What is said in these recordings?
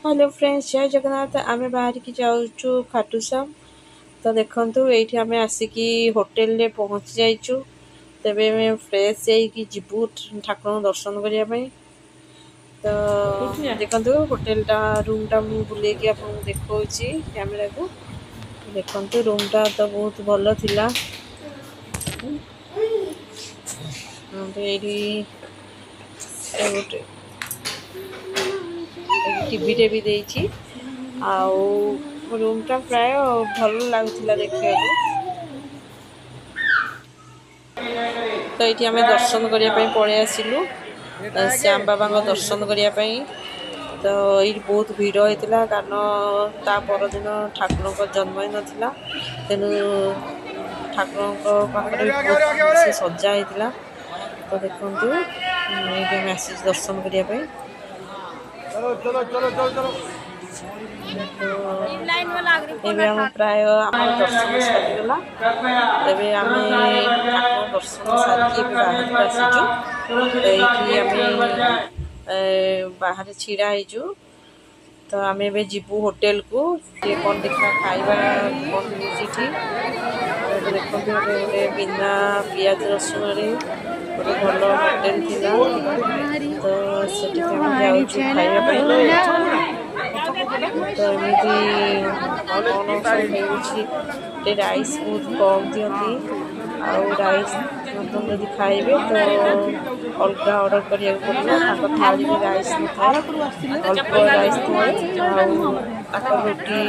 Hello friends, जय जगन्नाथ। आम बाहर की जाऊँ खाटूश्याम। तो देखु ये आम आसिकी होटेल रे पहुँची जाइचु। तेबे मैं फ्रेश जीवु ठाकुर दर्शन करने। तो देखु होटेलटा रूमटा मुझे बुले देखा कैमेरा को। देखु रूमटा तो बहुत भल थिला। गोटे टीवी भी देछि। आउ रूमटा प्राय भल लगुला देखा। तो ये आम दर्शन करने पलि आसिलु श्याम बाबा दर्शन करने। तो ये बहुत भीड़ होता कारण ता परदिन ठाकुर जन्मदिन था। तेणु ठाकुर पाखे बहुत सजा होता। तो देखु ये मैसेज दर्शन करने। ଏବେ ଆମ ପ୍ରାୟ ଆମର ଦର୍ଶନ ସରିଗଲା। ଏବେ ଆମେ ଠାକୁର ଦର୍ଶନ ସାରିକି ଏବେ ବାହାରକୁ ଆସିଛୁ। ତ ଏଇଠି ଆମେ ବାହାରେ ଛିଡ଼ା ହେଇଛୁ। ତ ଆମେ ଏବେ ଯିବୁ ହୋଟେଲକୁ। ଟିକେ କ'ଣ ଦେଖିବା ଖାଇବା କ'ଣ ମିଳୁଛି ଏଠି। ଏବେ ଦେଖନ୍ତୁ ଗୋଟେ ବିନା ପିଆଜ ରସୁଣରେ ଗୋଟେ ଭଲ ହୋଟେଲ ଥିଲା। ତ ସେଠିକି ଆମେ ଯାଉଛୁ ଖାଇବା ପାଇଁ। तो एमती कौन सब मिलूँ राइस बहुत कम दिखती। आउ राइस मतलब जब खाइबे तो अलग ऑर्डर करिया पड़ो। थाली में राइस न था, अल्प राइस थाए रोटी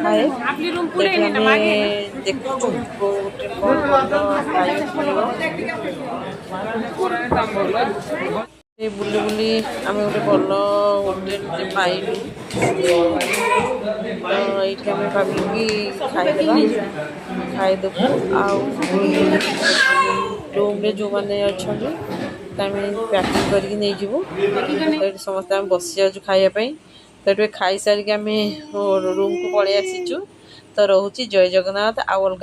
खाए। देखु गोटे कौन बुली बुली आम गोटे भल होटेल पाइलु। तो ये आम भाविलु कि खाईदेवा खाईदेबू। रूम जो मैंने अच्छा पैकिंग करके नहीं जीवु। तो समस्त आम बसी जाऊँ खायापी। तो ये खाई सारिक आम रूम को पलि आसीचु। तो रोची जय जगन्नाथ। आ अलग